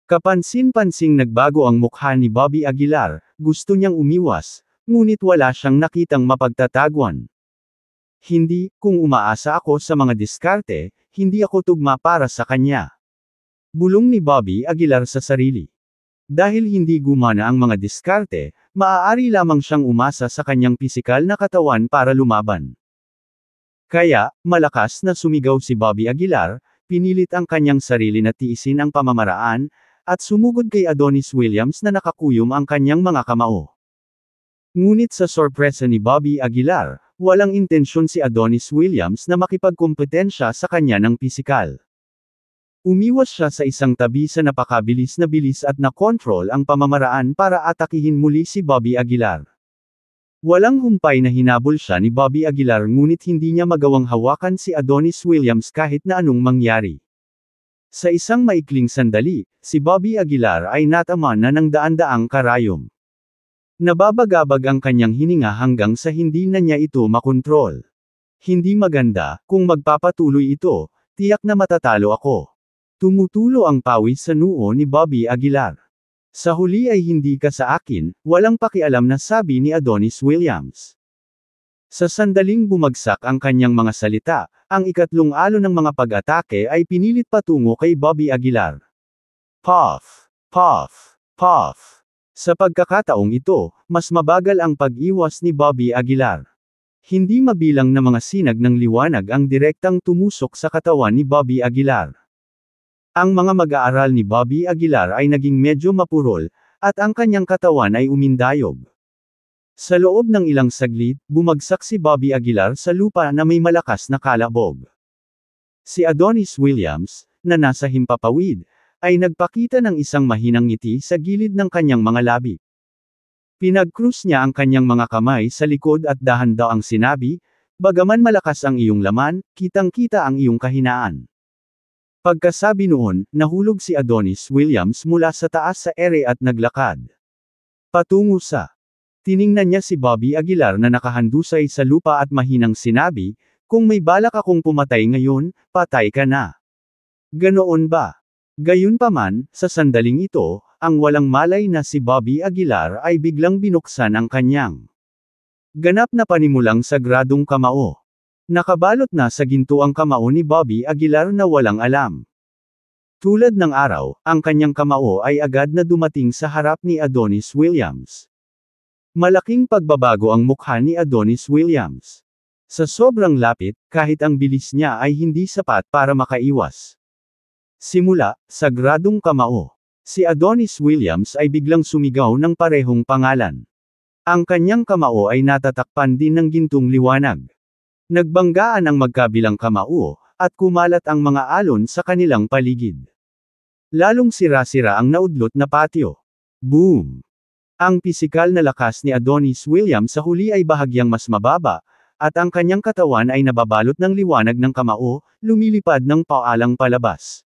Kapansin-pansing nagbago ang mukha ni Bobby Aguilar, gusto niyang umiwas, ngunit wala siyang nakitang mapagtatagwan. Hindi, kung umaasa ako sa mga diskarte, hindi ako tugma para sa kanya. Bulong ni Bobby Aguilar sa sarili. Dahil hindi gumana ang mga diskarte, maaari lamang siyang umasa sa kanyang pisikal na katawan para lumaban. Kaya, malakas na sumigaw si Bobby Aguilar, pinilit ang kanyang sarili na tiisin ang pamamaraan, at sumugod kay Adonis Williams na nakakuyom ang kanyang mga kamao. Ngunit sa sorpresa ni Bobby Aguilar, walang intensyon si Adonis Williams na makipagkompetensya sa kanya ng pisikal. Umiwas siya sa isang tabi sa napakabilis na bilis at nakontrol ang pamamaraan para atakihin muli si Bobby Aguilar. Walang humpay na hinabol siya ni Bobby Aguilar ngunit hindi niya magawang hawakan si Adonis Williams kahit na anong mangyari. Sa isang maikling sandali, si Bobby Aguilar ay natamaan na ng daan-daang karayom. Nababagabag ang kanyang hininga hanggang sa hindi na niya ito makontrol. Hindi maganda, kung magpapatuloy ito, tiyak na matatalo ako. Tumutulo ang pawis sa noo ni Bobby Aguilar. Sa huli ay hindi ka sa akin, walang pakialam na sabi ni Adonis Williams. Sa sandaling bumagsak ang kanyang mga salita, ang ikatlong alon ng mga pag-atake ay pinilit patungo kay Bobby Aguilar. Puff! Puff! Puff! Sa pagkakataong ito, mas mabagal ang pag-iwas ni Bobby Aguilar. Hindi mabilang na mga sinag ng liwanag ang direktang tumusok sa katawan ni Bobby Aguilar. Ang mga mag-aaral ni Bobby Aguilar ay naging medyo mapurol, at ang kanyang katawan ay umindayog. Sa loob ng ilang saglit, bumagsak si Bobby Aguilar sa lupa na may malakas na kalabog. Si Adonis Williams, na nasa himpapawid, ay nagpakita ng isang mahinang ngiti sa gilid ng kanyang mga labi. Pinag-krus niya ang kanyang mga kamay sa likod at dahan-daang sinabi, "Bagaman malakas ang iyong laman, kitang-kita ang iyong kahinaan." Pagkasabi noon, nahulog si Adonis Williams mula sa taas sa ere at naglakad patungo sa. Tiningnan niya si Bobby Aguilar na nakahandusay sa lupa at mahinang sinabi, "Kung may balak akong pumatay ngayon, patay ka na." Ganoon ba? Gayunpaman, sa sandaling ito, ang walang malay na si Bobby Aguilar ay biglang binuksan ang kanyang ganap na panimulang sagradong kamao. Nakabalot na sa ginto ang kamao ni Bobby Aguilar na walang alam. Tulad ng araw, ang kanyang kamao ay agad na dumating sa harap ni Adonis Williams. Malaking pagbabago ang mukha ni Adonis Williams. Sa sobrang lapit, kahit ang bilis niya ay hindi sapat para makaiwas. Simula, sagradong kamao. Si Adonis Williams ay biglang sumigaw ng parehong pangalan. Ang kanyang kamao ay natatakpan din ng gintong liwanag. Nagbanggaan ang magkabilang kamao, at kumalat ang mga alon sa kanilang paligid. Lalong sira-sira ang naudlot na patio. Boom! Ang pisikal na lakas ni Adonis Williams sa huli ay bahagyang mas mababa, at ang kanyang katawan ay nababalot ng liwanag ng kamao, lumilipad ng paalang palabas.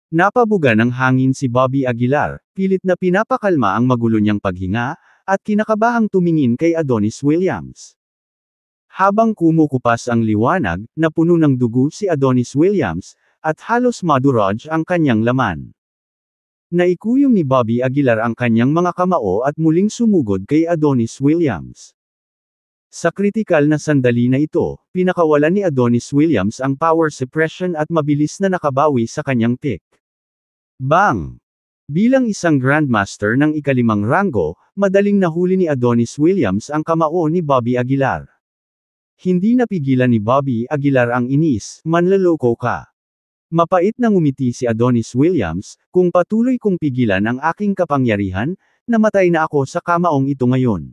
Napabuga ng hangin si Bobby Aguilar, pilit na pinapakalma ang magulo niyang paghinga, at kinakabahang tumingin kay Adonis Williams. Habang kumukupas ang liwanag, napuno ng dugo si Adonis Williams, at halos madurog ang kanyang laman. Naikuyom ni Bobby Aguilar ang kanyang mga kamao at muling sumugod kay Adonis Williams. Sa kritikal na sandali na ito, pinakawalan ni Adonis Williams ang power suppression at mabilis na nakabawi sa kanyang pick. Bang! Bilang isang Grandmaster ng ikalimang ranggo, madaling nahuli ni Adonis Williams ang kamao ni Bobby Aguilar. Hindi napigilan ni Bobby Aguilar ang inis, "Manloloko ka." Mapait na ngumiti si Adonis Williams, "Kung patuloy kong pigilan ang aking kapangyarihan, namatay na ako sa kamaong ito ngayon."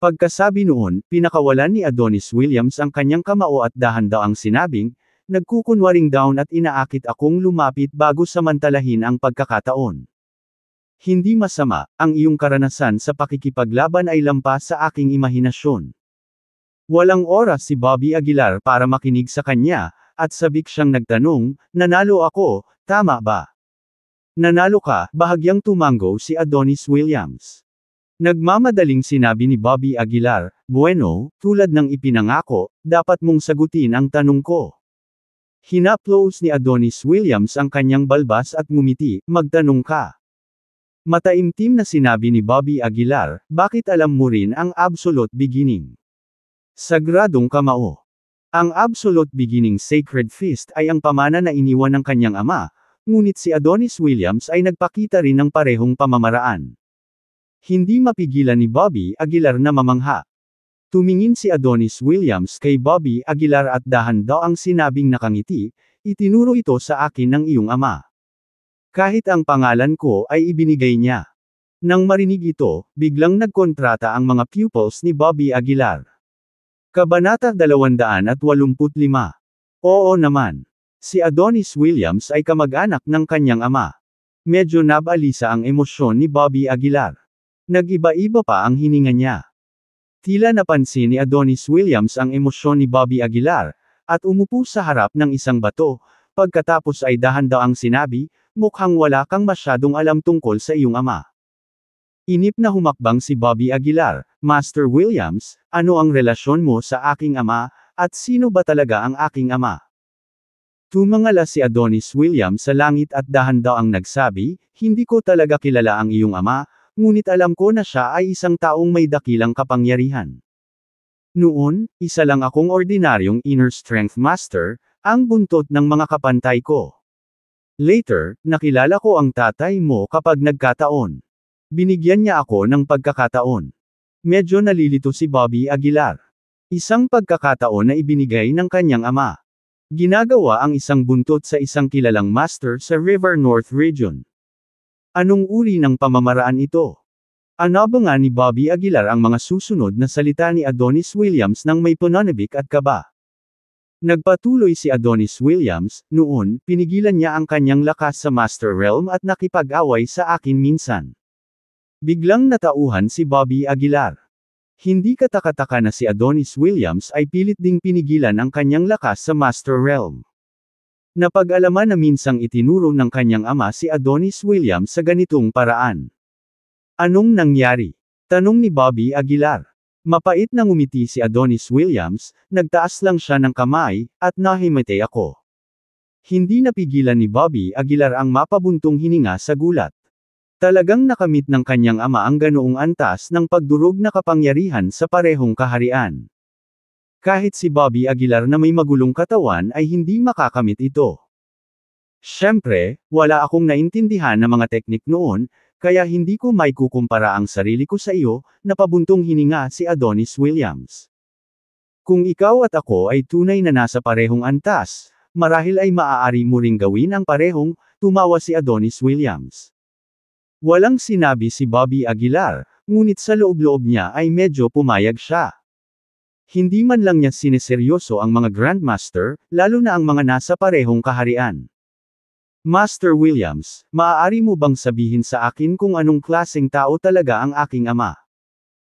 Pagkasabi noon, pinakawalan ni Adonis Williams ang kanyang kamao at dahan-daang sinabing, "Nagkukunwaring down at inaakit akong lumapit bago samantalahin ang pagkakataon. Hindi masama, ang iyong karanasan sa pakikipaglaban ay lampas sa aking imahinasyon." Walang oras si Bobby Aguilar para makinig sa kanya, at sabik siyang nagtanong, "Nanalo ako, tama ba?" "Nanalo ka," bahagyang tumango si Adonis Williams. Nagmamadaling sinabi ni Bobby Aguilar, "Bueno, tulad ng ipinangako, dapat mong sagutin ang tanong ko." Hinaplos ni Adonis Williams ang kanyang balbas at ngumiti, "Magtanong ka." Mataimtim na sinabi ni Bobby Aguilar, "Bakit alam mo rin ang absolute beginning?" Sagradong kamao. Ang absolute beginning sacred feast ay ang pamana na iniwan ng kanyang ama, ngunit si Adonis Williams ay nagpakita rin ng parehong pamamaraan. Hindi mapigilan ni Bobby Aguilar na mamangha. Tumingin si Adonis Williams kay Bobby Aguilar at dahan-daang sinabing nakangiti, "Itinuro ito sa akin ng iyong ama. Kahit ang pangalan ko ay ibinigay niya." Nang marinig ito, biglang nagkontrata ang mga pupils ni Bobby Aguilar. Kabanata 285. Oo naman. Si Adonis Williams ay kamag-anak ng kanyang ama. Medyo nabalisa ang emosyon ni Bobby Aguilar. Nag-iba-iba pa ang hininga niya. Tila napansin ni Adonis Williams ang emosyon ni Bobby Aguilar, at umupo sa harap ng isang bato, pagkatapos ay dahan-daang sinabi, "Mukhang wala kang masyadong alam tungkol sa iyong ama." Inip na humakbang si Bobby Aguilar, "Master Williams, ano ang relasyon mo sa aking ama, at sino ba talaga ang aking ama?" Tumangala si Adonis Williams sa langit at dahan-daang nagsabi, "Hindi ko talaga kilala ang iyong ama, ngunit alam ko na siya ay isang taong may dakilang kapangyarihan. Noon, isa lang akong ordinaryong inner strength master, ang buntot ng mga kapantay ko. Later, nakilala ko ang tatay mo kapag nagkataon. Binigyan niya ako ng pagkakataon." Medyo nalilito si Bobby Aguilar. Isang pagkakataon na ibinigay ng kanyang ama. Ginagawa ang isang buntot sa isang kilalang master sa River North Region. Anong uri ng pamamaraan ito? Anabangan ni Bobby Aguilar ang mga susunod na salita ni Adonis Williams nang may pananabik at kaba. Nagpatuloy si Adonis Williams, noon, pinigilan niya ang kanyang lakas sa Master Realm at nakipag-away sa akin minsan. Biglang natauhan si Bobby Aguilar. Hindi katakataka na si Adonis Williams ay pilit ding pinigilan ang kanyang lakas sa Master Realm. Napag-alaman na minsang itinuro ng kanyang ama si Adonis Williams sa ganitong paraan. Anong nangyari? Tanong ni Bobby Aguilar. Mapait na ngumiti si Adonis Williams, nagtaas lang siya ng kamay, at nahimatay ako. Hindi napigilan ni Bobby Aguilar ang mapabuntong hininga sa gulat. Talagang nakamit ng kanyang ama ang ganoong antas ng pagdurog na kapangyarihan sa parehong kaharian. Kahit si Bobby Aguilar na may magulong katawan ay hindi makakamit ito. Siyempre, wala akong naintindihan na mga teknik noon, kaya hindi ko maikukumpara ang sarili ko sa iyo, napabuntong hininga si Adonis Williams. Kung ikaw at ako ay tunay na nasa parehong antas, marahil ay maaari mo ring gawin ang parehong, tumawa si Adonis Williams. Walang sinabi si Bobby Aguilar, ngunit sa loob-loob niya ay medyo pumayag siya. Hindi man lang niya sineseryoso ang mga Grandmaster, lalo na ang mga nasa parehong kaharian. Master Williams, maaari mo bang sabihin sa akin kung anong klaseng tao talaga ang aking ama?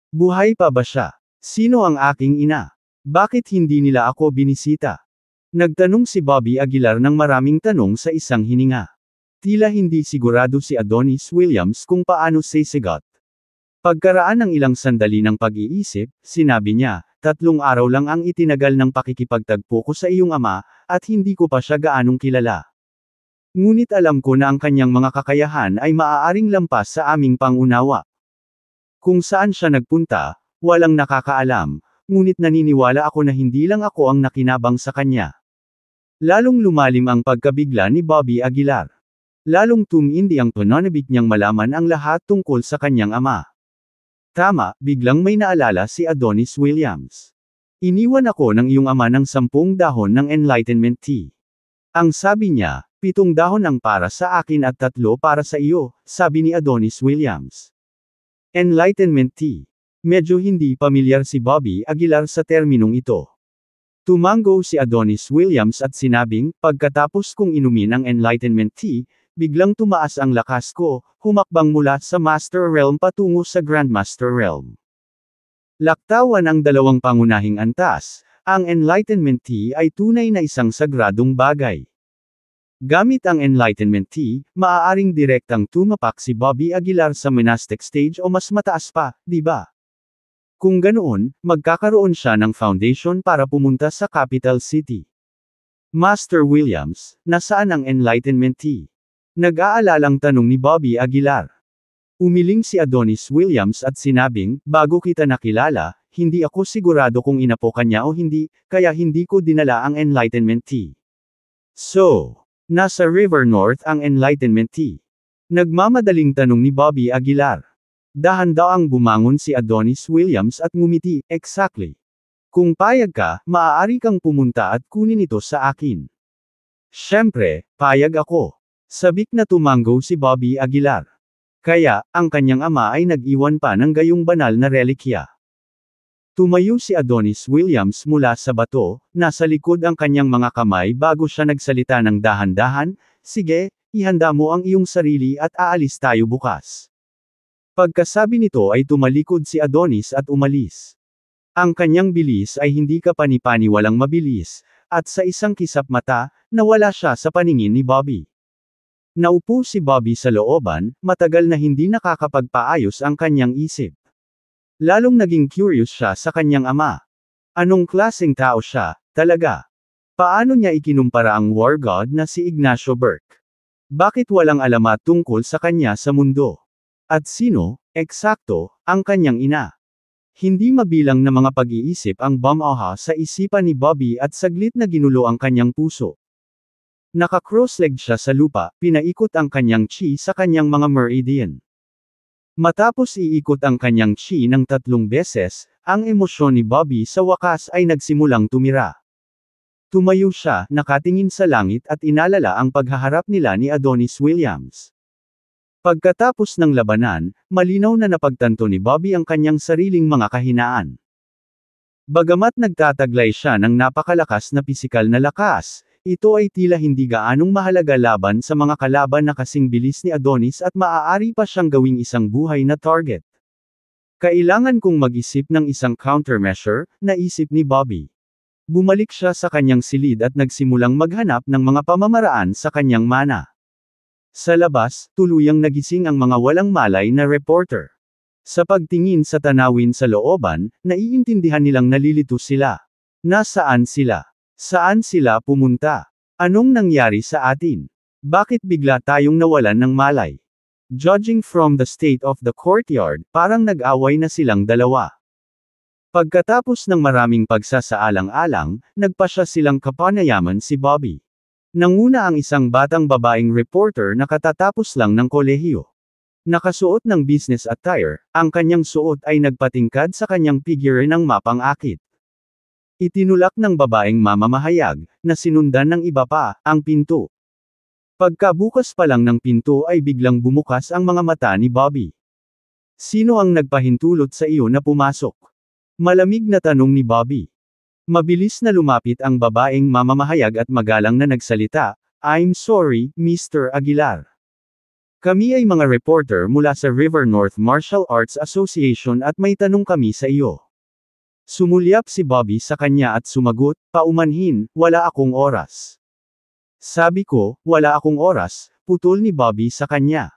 Buhay pa ba siya? Sino ang aking ina? Bakit hindi nila ako binisita? Nagtanong si Bobby Aguilar ng maraming tanong sa isang hininga. Tila hindi sigurado si Adonis Williams kung paano sasagot. Pagkaraan ng ilang sandali ng pag-iisip, sinabi niya, 3 araw lang ang itinagal ng pakikipagtagpo ko sa iyong ama, at hindi ko pa siya gaanong kilala. Ngunit alam ko na ang kanyang mga kakayahan ay maaaring lampas sa aming pangunawa. Kung saan siya nagpunta, walang nakakaalam, ngunit naniniwala ako na hindi lang ako ang nakinabang sa kanya. Lalong lumalim ang pagkabigla ni Bobby Aguilar. Lalong tumindi ang pananabik niyang malaman ang lahat tungkol sa kanyang ama. Tama, biglang may naalala si Adonis Williams. Iniwan ako ng iyong ama ng 10 dahon ng Enlightenment Tea. Ang sabi niya, 7 dahon ang para sa akin at 3 para sa iyo, sabi ni Adonis Williams. Enlightenment Tea. Medyo hindi pamilyar si Bobby Aguilar sa terminong ito. Tumango si Adonis Williams at sinabing, pagkatapos kong inumin ang Enlightenment Tea, biglang tumaas ang lakas ko, humakbang mula sa Master Realm patungo sa Grandmaster Realm. Laktawan ang dalawang pangunahing antas, ang Enlightenment Tea ay tunay na isang sagradong bagay. Gamit ang Enlightenment Tea, maaaring direktang tumapak si Bobby Aguilar sa monastic stage o mas mataas pa, di ba? Kung ganoon, magkakaroon siya ng foundation para pumunta sa capital city. Master Williams, nasaan ang Enlightenment Tea? Nag-aalalang tanong ni Bobby Aguilar. Umiling si Adonis Williams at sinabing, bago kita nakilala, hindi ako sigurado kung inapo ka niya o hindi, kaya hindi ko dinala ang Enlightenment Tea. So, nasa River North ang Enlightenment Tea. Nagmamadaling tanong ni Bobby Aguilar. Dahan-daang bumangon si Adonis Williams at ngumiti, exactly. Kung payag ka, maaari kang pumunta at kunin ito sa akin. Siyempre, payag ako. Sabik na tumango si Bobby Aguilar. Kaya, ang kanyang ama ay nag-iwan pa ng gayong banal na relikya. Tumayo si Adonis Williams mula sa bato, nasa likod ang kanyang mga kamay bago siya nagsalita ng dahan-dahan, sige, ihanda mo ang iyong sarili at aalis tayo bukas. Pagkasabi nito ay tumalikod si Adonis at umalis. Ang kanyang bilis ay hindi kapani-paniwalang mabilis, at sa isang kisap mata, nawala siya sa paningin ni Bobby. Naupo si Bobby sa looban, matagal na hindi nakakapagpaayos ang kanyang isip. Lalong naging curious siya sa kanyang ama. Anong klaseng tao siya, talaga? Paano niya ikinumpara ang war god na si Ignacio Burke? Bakit walang alamat tungkol sa kanya sa mundo? At sino, eksakto, ang kanyang ina? Hindi mabilang na mga pag-iisip ang bumaha sa isipan ni Bobby at saglit na ginulo ang kanyang puso. Naka-cross-legged siya sa lupa, pinaikot ang kanyang chi sa kanyang mga meridian. Matapos iikot ang kanyang chi ng 3 beses, ang emosyon ni Bobby sa wakas ay nagsimulang tumira. Tumayo siya, nakatingin sa langit at inalala ang paghaharap nila ni Adonis Williams. Pagkatapos ng labanan, malinaw na napagtanto ni Bobby ang kanyang sariling mga kahinaan. Bagamat nagtataglay siya ng napakalakas na pisikal na lakas, ito ay tila hindi gaanong mahalaga laban sa mga kalaban na kasing bilis ni Adonis at maaari pa siyang gawing isang buhay na target. Kailangan kong mag-isip ng isang countermeasure, naisip ni Bobby. Bumalik siya sa kanyang silid at nagsimulang maghanap ng mga pamamaraan sa kanyang mana. Sa labas, tuluyang nagising ang mga walang malay na reporter. Sa pagtingin sa tanawin sa looban, naiintindihan nilang nalilito sila. Nasaan sila? Saan sila pumunta? Anong nangyari sa atin? Bakit bigla tayong nawalan ng malay? Judging from the state of the courtyard, parang nag-away na silang dalawa. Pagkatapos ng maraming pagsasaalang-alang, nagpasya silang kapanayaman si Bobby. Nanguna ang isang batang babaeng reporter na katatapos lang ng kolehiyo. Nakasuot ng business attire, ang kanyang suot ay nagpatingkad sa kanyang figure ng mapang akit. Itinulak ng babaeng mamamahayag, na sinundan ng iba pa, ang pinto. Pagkabukas pa lang ng pinto ay biglang bumukas ang mga mata ni Bobby. Sino ang nagpahintulot sa iyo na pumasok? Malamig na tanong ni Bobby. Mabilis na lumapit ang babaeng mamamahayag at magalang na nagsalita, "I'm sorry, Mr. Aguilar. Kami ay mga reporter mula sa River North Martial Arts Association at may tanong kami sa iyo." Sumulyap si Bobby sa kanya at sumagot, "Paumanhin, wala akong oras." "Sabi ko, wala akong oras," putol ni Bobby sa kanya.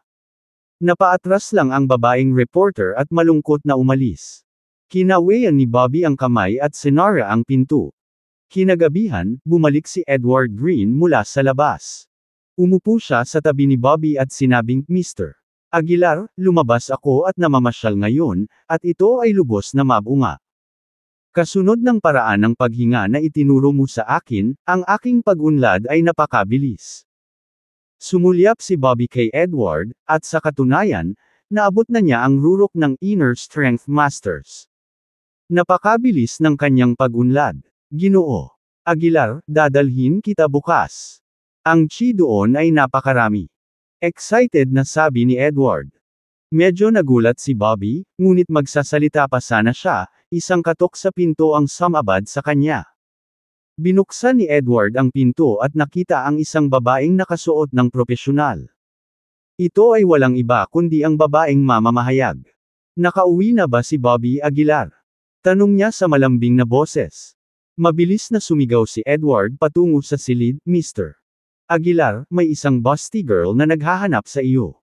Napaatras lang ang babaeng reporter at malungkot na umalis. Kinaweyan ni Bobby ang kamay at sinara ang pinto. Kinagabihan, bumalik si Edward Green mula sa labas. Umupo siya sa tabi ni Bobby at sinabing, "Mr. Aguilar, lumabas ako at namamasyal ngayon, at ito ay lubos na mabunga. Kasunod ng paraan ng paghinga na itinuro mo sa akin, ang aking pag-unlad ay napakabilis." Sumulyap si Bobby kay Edward, at sa katunayan, naabot na niya ang rurok ng Inner Strength Masters. Napakabilis ng kanyang pag-unlad. "Ginoo Aguilar, dadalhin kita bukas. Ang chi doon ay napakarami." Excited na sabi ni Edward. Medyo nagulat si Bobby, ngunit magsasalita pa sana siya, isang katok sa pinto ang sumabad sa kanya. Binuksan ni Edward ang pinto at nakita ang isang babaeng nakasuot ng propesyonal. Ito ay walang iba kundi ang babaeng mamamahayag. "Nakauwi na ba si Bobby Aguilar?" tanong niya sa malambing na boses. Mabilis na sumigaw si Edward patungo sa silid, "Mr. Aguilar, may isang busty girl na naghahanap sa iyo."